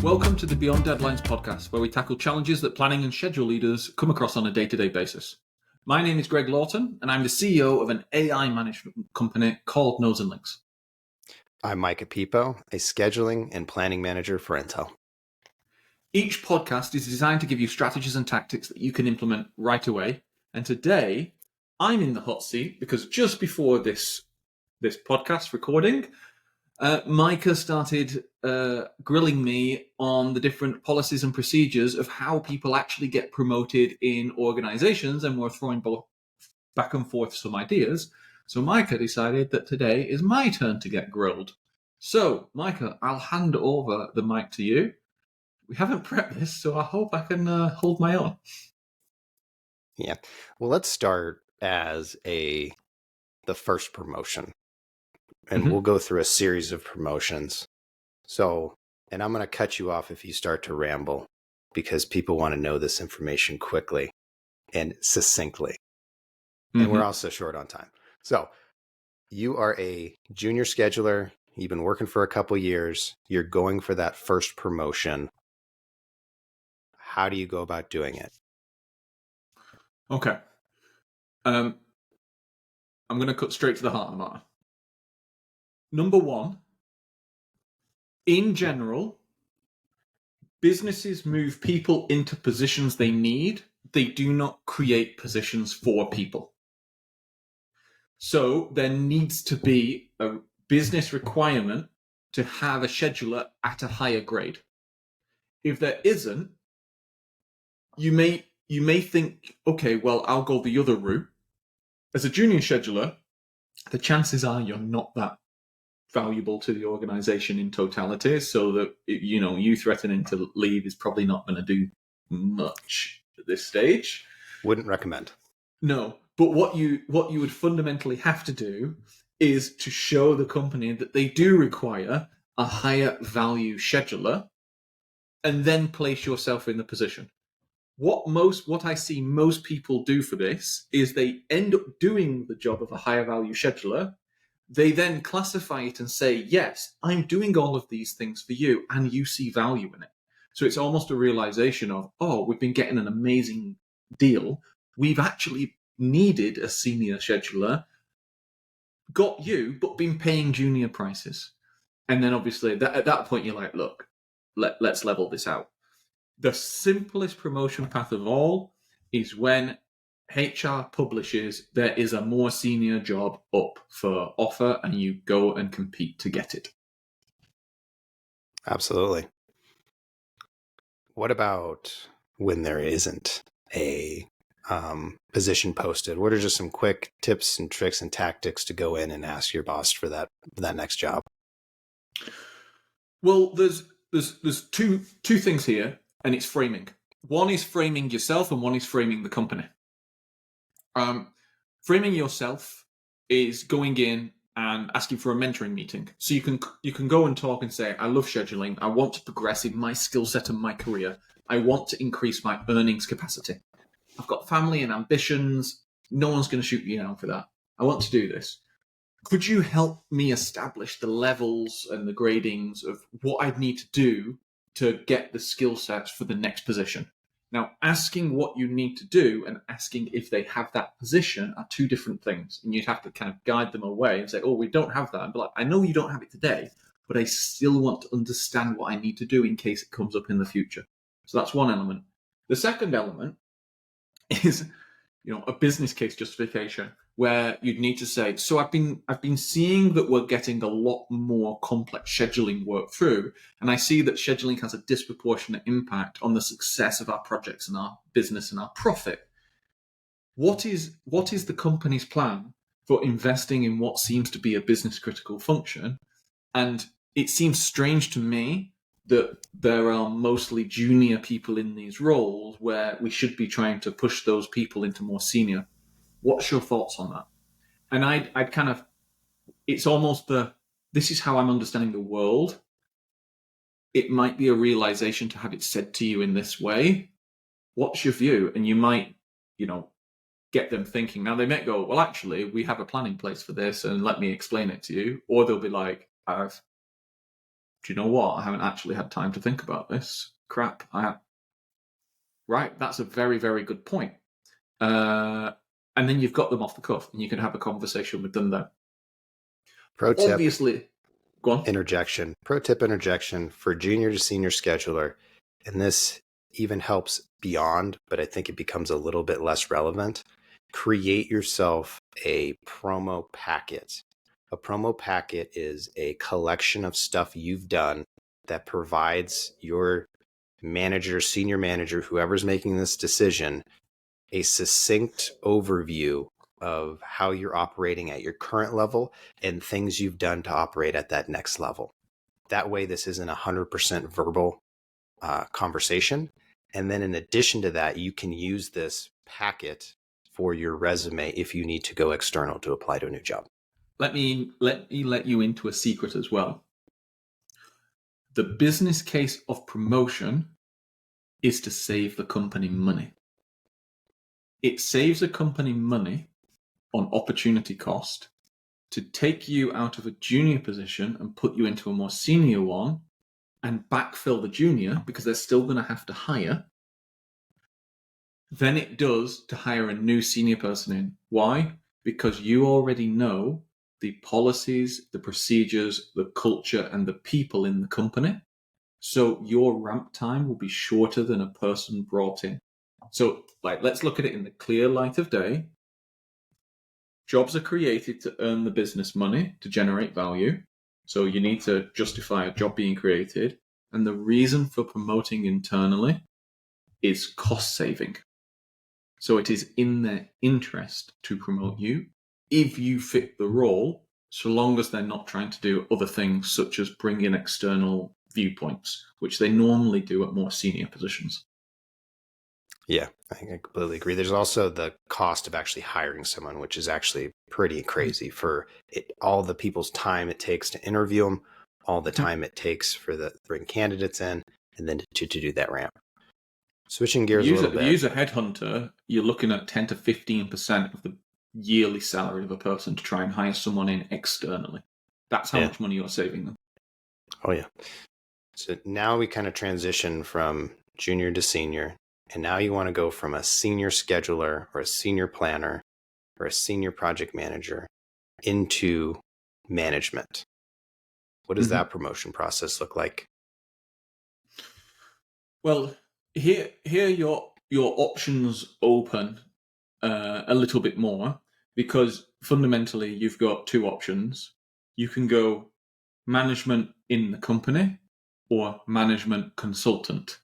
Welcome to the Beyond Deadlines podcast, where we tackle challenges that planning and schedule leaders come across on a day-to-day basis. My name is Greg Lawton, and I'm the CEO of an AI management company called Nodes and Links. I'm Micah Pipo, a scheduling and planning manager for Intel. Each podcast is designed to give you strategies and tactics that you can implement right away. And today, I'm in the hot seat because just before this podcast recording, Micah started grilling me on the different policies and procedures of how people actually get promoted in organizations, and we're throwing both back and forth some ideas. So Micah decided that today is my turn to get grilled. So, Micah, I'll hand over the mic to you. We haven't prepped this, so I hope I can hold my own. Yeah. Well, let's start as the first promotion. And we'll go through a series of promotions. So, and I'm going to cut you off if you start to ramble, because people want to know this information quickly and succinctly. And we're also short on time. So you are a junior scheduler. You've been working for a couple years. You're going for that first promotion. How do you go about doing it? Okay. I'm going to cut straight to the heart of the matter. Number one, in general, businesses move people into positions they need. They do not create positions for people. So there needs to be a business requirement to have a scheduler at a higher grade. If there isn't, you may think, okay, well, I'll go the other route. As a junior scheduler, the chances are you're not that valuable to the organization in totality, so that you threatening to leave is probably not going to do much at this stage. Wouldn't recommend. No, but what you would fundamentally have to do is to show the company that they do require a higher value scheduler, and then place yourself in the position. What I see most people do for this is they end up doing the job of a higher value scheduler. They then classify it and say, yes, I'm doing all of these things for you, and you see value in it. So it's almost a realization of, oh, we've been getting an amazing deal. We've actually needed a senior scheduler, got you, but been paying junior prices. And then obviously at that point, you're like, look, let's level this out. The simplest promotion path of all is when HR publishes there is a more senior job up for offer, and you go and compete to get it. Absolutely. What about when there isn't a position posted? What are just some quick tips and tricks and tactics to go in and ask your boss for that next job? Well, there's two things here, and it's framing. One is framing yourself, and one is framing the company. Framing yourself is going in and asking for a mentoring meeting. So you can go and talk and say, I love scheduling. I want to progress in my skill set and my career. I want to increase my earnings capacity. I've got family and ambitions. No one's going to shoot me down for that. I want to do this. Could you help me establish the levels and the gradings of what I'd need to do to get the skill sets for the next position? Now, asking what you need to do and asking if they have that position are two different things. And you'd have to kind of guide them away and say, oh, we don't have that. And be like, I know you don't have it today, but I still want to understand what I need to do in case it comes up in the future. So that's one element. The second element is, a business case justification, where you'd need to say, so I've been seeing that we're getting a lot more complex scheduling work through, and I see that scheduling has a disproportionate impact on the success of our projects and our business and our profit. What is the company's plan for investing in what seems to be a business critical function? And it seems strange to me that there are mostly junior people in these roles where we should be trying to push those people into more senior. What's your thoughts on that? And I'd kind of, it's almost this is how I'm understanding the world. It might be a realization to have it said to you in this way. What's your view? And you might, get them thinking. Now they might go, well, actually, we have a plan in place for this, and let me explain it to you. Or they'll be like, I've do you know what? I haven't actually had time to think about this. Crap. Right, that's a very, very good point. And then you've got them off the cuff, and you can have a conversation with them there. Pro tip. Obviously, go on. Interjection. Pro tip interjection for junior to senior scheduler. And this even helps beyond, but I think it becomes a little bit less relevant. Create yourself a promo packet. A promo packet is a collection of stuff you've done that provides your manager, senior manager, whoever's making this decision, a succinct overview of how you're operating at your current level and things you've done to operate at that next level. That way, this isn't 100% verbal conversation. And then in addition to that, you can use this packet for your resume if you need to go external to apply to a new job. Let me let you into a secret as well. The business case of promotion is to save the company money. It saves a company money on opportunity cost to take you out of a junior position and put you into a more senior one and backfill the junior, because they're still going to have to hire, than it does to hire a new senior person in. Why? Because you already know the policies, the procedures, the culture, and the people in the company. So your ramp time will be shorter than a person brought in. So, let's look at it in the clear light of day. Jobs are created to earn the business money, to generate value. So you need to justify a job being created. And the reason for promoting internally is cost saving. So it is in their interest to promote you if you fit the role, so long as they're not trying to do other things such as bring in external viewpoints, which they normally do at more senior positions. Yeah, I completely agree. There's also the cost of actually hiring someone, which is actually pretty crazy for all the people's time it takes to interview them, all the time it takes for bring candidates in, and then to do that ramp. Switching gears a little bit. If you use a headhunter, you're looking at 10 to 15% of the yearly salary of a person to try and hire someone in externally. That's how much money you're saving them. Oh, yeah. So now we kind of transition from junior to senior. And now you want to go from a senior scheduler or a senior planner or a senior project manager into management. What does that promotion process look like? Well, here your options open a little bit more, because fundamentally you've got two options. You can go management in the company or management consultant.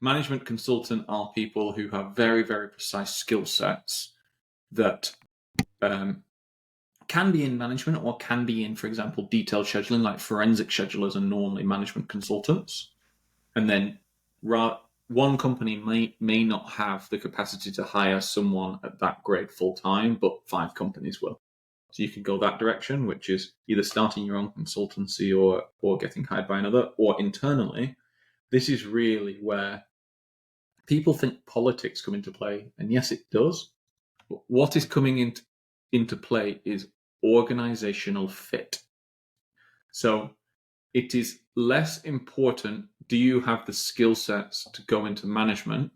Management consultant are people who have very, very precise skill sets that can be in management or can be in, for example, detailed scheduling, like forensic schedulers are normally management consultants. And then one company may not have the capacity to hire someone at that grade full time, but 5 companies will. So you can go that direction, which is either starting your own consultancy or getting hired by another, or internally. This is really where people think politics come into play, and yes, it does. But what is coming into play is organizational fit. So it is less important, do you have the skill sets to go into management,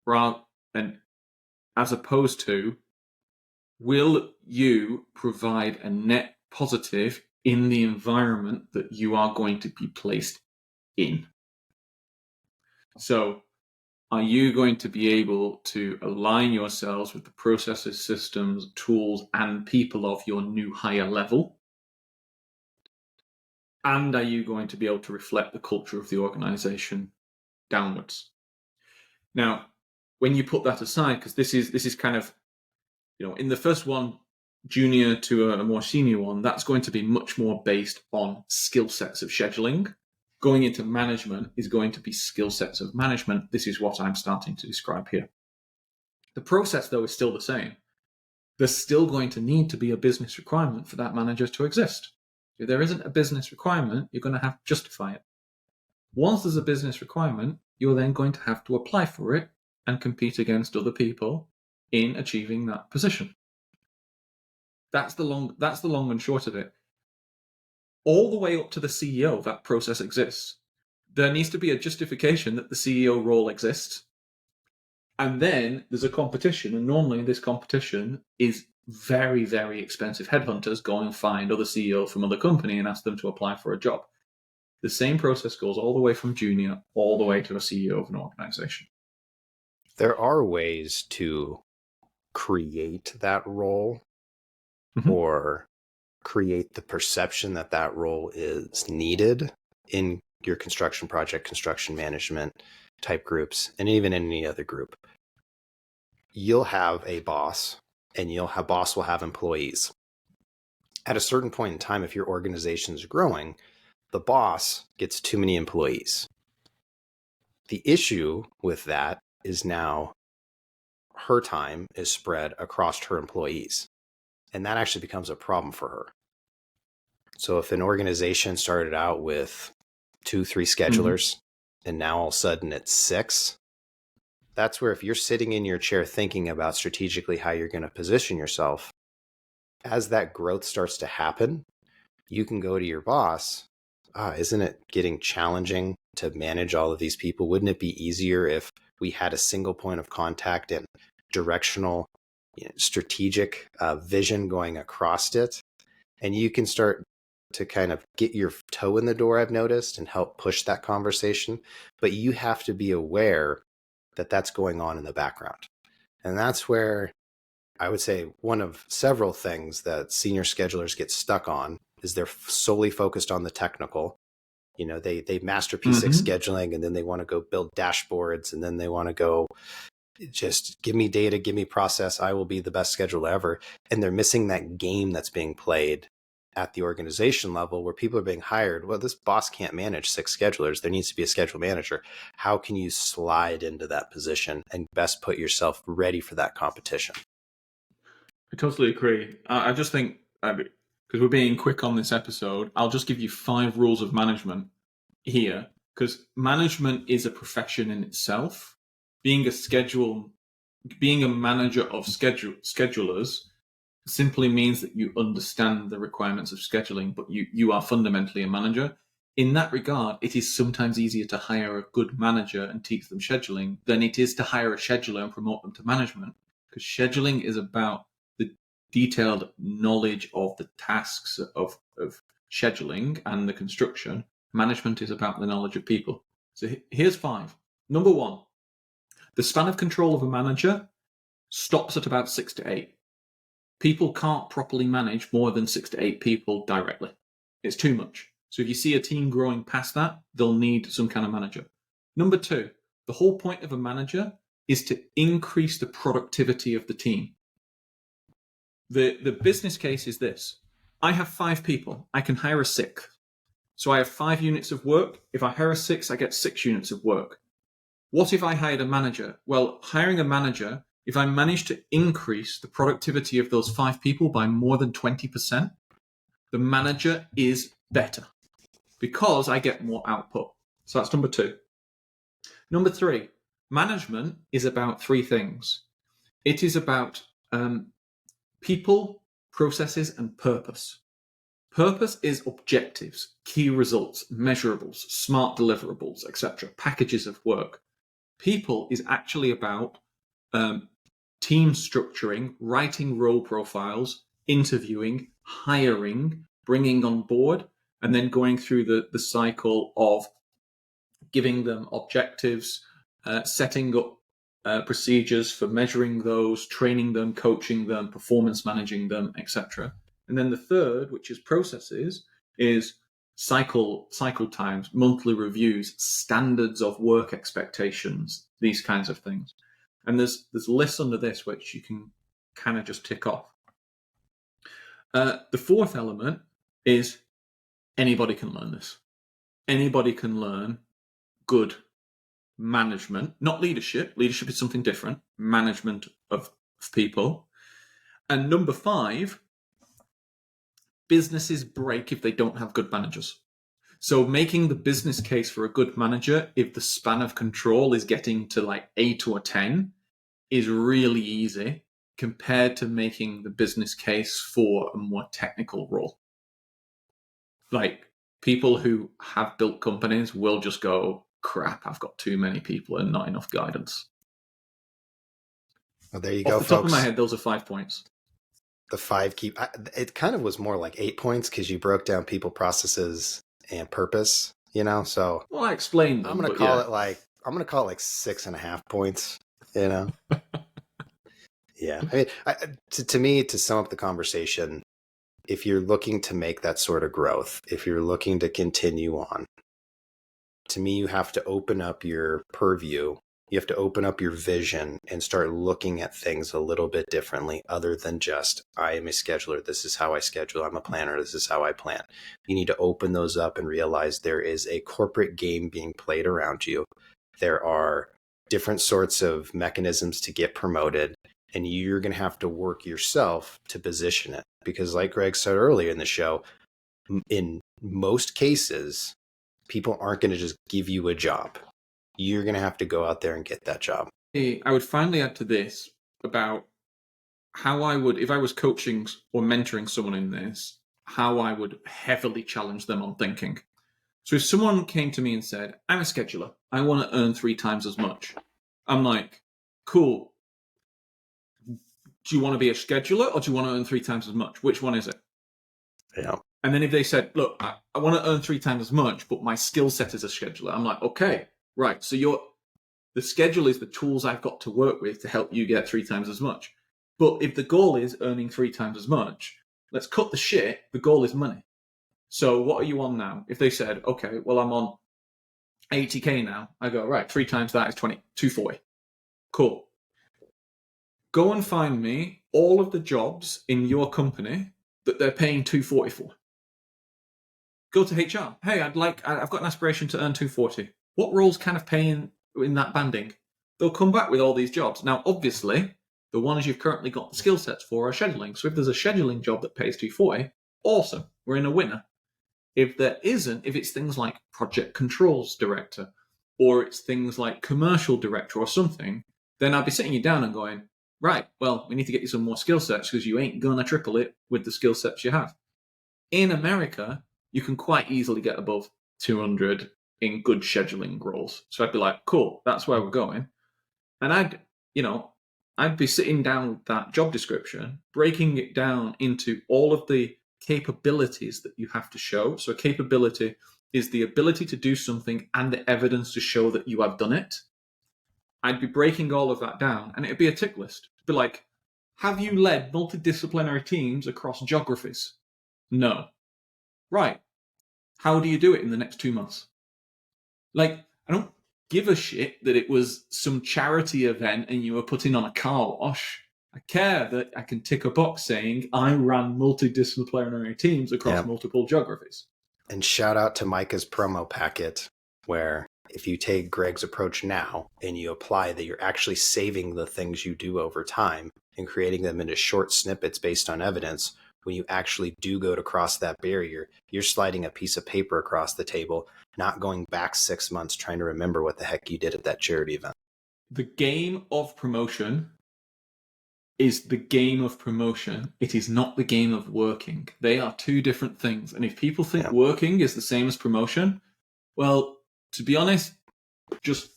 as opposed to, will you provide a net positive in the environment that you are going to be placed in? So are you going to be able to align yourselves with the processes, systems, tools, and people of your new higher level? And are you going to be able to reflect the culture of the organization downwards? Now, when you put that aside, because this is kind of, in the first one, junior to a more senior one, that's going to be much more based on skill sets of scheduling. Going into management is going to be skill sets of management. This is what I'm starting to describe here. The process, though, is still the same. There's still going to need to be a business requirement for that manager to exist. If there isn't a business requirement, you're going to have to justify it. Once there's a business requirement, you're then going to have to apply for it and compete against other people in achieving that position. That's the long and short of it. all the way up to the CEO, that process exists. There needs to be a justification that the CEO role exists. And then there's a competition, and normally this competition is very, very expensive headhunters go and find other CEOs from other company and ask them to apply for a job. The same process goes all the way from junior all the way to a CEO of an organization. There are ways to create that role or create the perception that that role is needed in your construction project, construction management type groups, and even in any other group. You'll have a boss, and boss will have employees. At a certain point in time, if your organization is growing, the boss gets too many employees. The issue with that is now her time is spread across her employees, and that actually becomes a problem for her. So if an organization started out with 2-3 schedulers, and now all of a sudden it's 6, that's where if you're sitting in your chair thinking about strategically how you're going to position yourself, as that growth starts to happen, you can go to your boss, isn't it getting challenging to manage all of these people? Wouldn't it be easier if we had a single point of contact and directional, strategic vision going across it? And you can start to kind of get your toe in the door, I've noticed, and help push that conversation. But you have to be aware that that's going on in the background. And that's where I would say one of several things that senior schedulers get stuck on is they're solely focused on the technical. They master P6 scheduling, and then they want to go build dashboards, and then they want to go just give me data, give me process. I will be the best scheduler ever. And they're missing that game that's being played at the organization level where people are being hired. Well, this boss can't manage 6 schedulers. There needs to be a schedule manager. How can you slide into that position and best put yourself ready for that competition? I totally agree. I just think, because we're being quick on this episode, I'll just give you 5 rules of management here, because management is a profession in itself. Being a manager of schedulers simply means that you understand the requirements of scheduling, but you are fundamentally a manager. In that regard, it is sometimes easier to hire a good manager and teach them scheduling than it is to hire a scheduler and promote them to management, because scheduling is about the detailed knowledge of the tasks of scheduling and the construction. Management is about the knowledge of people. So here's 5. Number 1, the span of control of a manager stops at about 6 to 8. People can't properly manage more than 6 to 8 people directly. It's too much. So if you see a team growing past that, they'll need some kind of manager. Number 2, the whole point of a manager is to increase the productivity of the team. The business case is this. I have 5 people. I can hire a 6th. So I have 5 units of work. If I hire a 6, I get 6 units of work. What if I hired a manager? Well, hiring a manager, if I manage to increase the productivity of those 5 people by more than 20%, the manager is better because I get more output. So that's number 2. Number 3, management is about 3 things. It is about people, processes, and purpose. Purpose is objectives, key results, measurables, smart deliverables, etc., packages of work. People is actually about team structuring, writing role profiles, interviewing, hiring, bringing on board, and then going through the cycle of giving them objectives, setting up procedures for measuring those, training them, coaching them, performance managing them, etc. And then the third, which is processes, is cycle times, monthly reviews, standards of work expectations, these kinds of things. And there's lists under this which you can kind of just tick off. The 4th element is anybody can learn this. Anybody can learn good management, not leadership. Leadership is something different. Management of people. And number 5, businesses break if they don't have good managers. So making the business case for a good manager, if the span of control is getting to like 8 or 10, is really easy compared to making the business case for a more technical role. Like, people who have built companies will just go, crap, I've got too many people and not enough guidance. Well, there you Off go, the top of my folks. head, those are 5 points. The five key. It kind of was more like 8 points because you broke down people, processes, and purpose. So Well, I explained I'm them, gonna but call yeah. it like 6.5 points. You know. Yeah. I mean, to me, to sum up the conversation, if you're looking to make that sort of growth, if you're looking to continue on, to me, you have to open up your purview. You have to open up your vision and start looking at things a little bit differently, other than just, I am a scheduler. This is how I schedule. I'm a planner. This is how I plan. You need to open those up and realize there is a corporate game being played around you. There are different sorts of mechanisms to get promoted, and you're going to have to work yourself to position it. Because, like Greg said earlier in the show, in most cases, people aren't going to just give you a job. You're going to have to go out there and get that job. I would finally add to this about how I would, if I was coaching or mentoring someone in this, how I would heavily challenge them on thinking. So if someone came to me and said, I'm a scheduler, I want to earn 3 times as much, I'm like, cool. Do you want to be a scheduler or do you want to earn 3 times as much? Which one is it? Yeah. And then if they said, look, I want to earn 3 times as much, but my skill set is a scheduler, I'm like, okay, right. So the schedule is the tools I've got to work with to help you get 3 times as much. But if the goal is earning 3 times as much, let's cut the shit. The goal is money. So what are you on now? If they said, okay, well, I'm on 80K now, I go, right, 3 times that is 240. Cool. Go and find me all of the jobs in your company that they're paying 240 for. Go to HR. Hey, I've got an aspiration to earn 240. What roles kind of pay in that banding? They'll come back with all these jobs. Now, obviously, the ones you've currently got the skill sets for are scheduling. So if there's a scheduling job that pays 240, awesome, we're in a winner. If there isn't, if it's things like project controls director, or it's things like commercial director or something, then I'd be sitting you down and going, right, well, we need to get you some more skill sets because you ain't gonna triple it with the skill sets you have. In America, you can quite easily get above 200 in good scheduling roles. So I'd be like, cool, that's where we're going. And I'd be sitting down with that job description, breaking it down into all of the capabilities that you have to show. So a capability is the ability to do something and the evidence to show that you have done it. I'd be breaking all of that down, and it'd be a tick list. It'd be like, have you led multidisciplinary teams across geographies? No. Right. How do you do it in the next 2 months? Like, I don't give a shit that it was some charity event and you were putting on a car wash. I care that I can tick a box saying I ran multidisciplinary teams across Yeah. multiple geographies. And shout out to Micah's promo packet, where if you take Greg's approach now and you apply that, you're actually saving the things you do over time and creating them into short snippets based on evidence. When you actually do go to cross that barrier, you're sliding a piece of paper across the table, not going back 6 months trying to remember what the heck you did at that charity event. The game of promotion is the game of promotion. It is not the game of working. They are two different things. And if people think working is the same as promotion, well, to be honest, just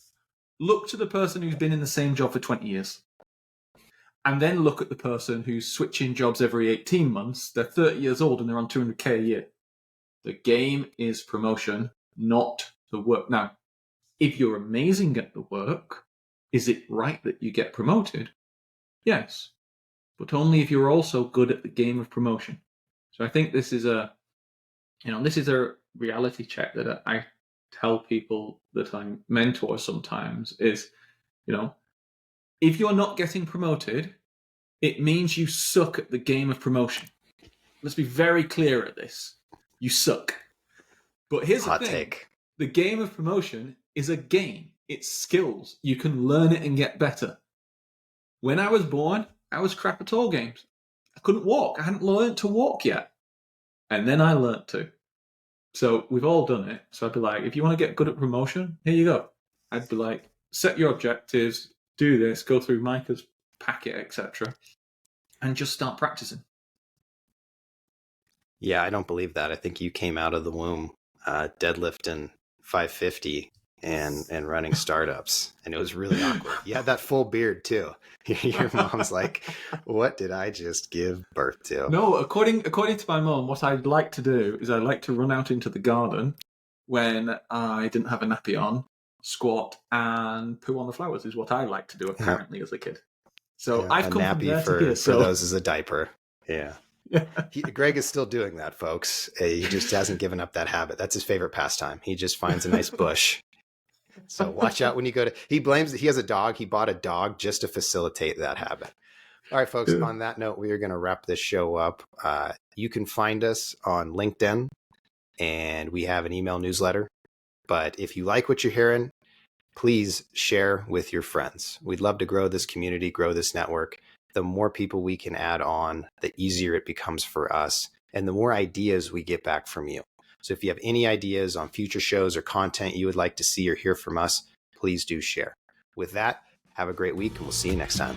look to the person who's been in the same job for 20 years. And then look at the person who's switching jobs every 18 months. They're 30 years old and they're on 200K a year. The game is promotion, not the work. Now, if you're amazing at the work, is it right that you get promoted? Yes, but only if you're also good at the game of promotion. So I think this is a reality check that I tell people that I mentor sometimes is, if you're not getting promoted, it means you suck at the game of promotion. Let's be very clear at this. You suck. But here's the thing. Take. The game of promotion is a game. It's skills. You can learn it and get better. When I was born, I was crap at all games. I couldn't walk. I hadn't learned to walk yet. And then I learned to. So we've all done it. So I'd be like, if you want to get good at promotion, here you go. I'd be like, set your objectives, do this, go through Micah's packet, etc., and just start practicing. Yeah, I don't believe that. I think you came out of the womb deadlifting 550 and running startups, and it was really awkward. You had that full beard too. Your mom's like, "What did I just give birth to?" No, according to my mum, what I'd like to do is I'd like to run out into the garden when I didn't have a nappy on, squat, and poo on the flowers is what I like to do apparently as a kid. So Yeah, I've a come from nappy there to here. for So those is a diaper. Yeah. yeah. Greg is still doing that, folks. He just hasn't given up that habit. That's his favorite pastime. He just finds a nice bush. So watch out when you go to. He blames that he has a dog. He bought a dog just to facilitate that habit. All right, folks. Yeah. On that note, we are going to wrap this show up. You can find us on LinkedIn, and we have an email newsletter. But if you like what you're hearing, please share with your friends. We'd love to grow this community, grow this network. The more people we can add on, the easier it becomes for us, and the more ideas we get back from you. So if you have any ideas on future shows or content you would like to see or hear from us, please do share. With that, have a great week, and we'll see you next time.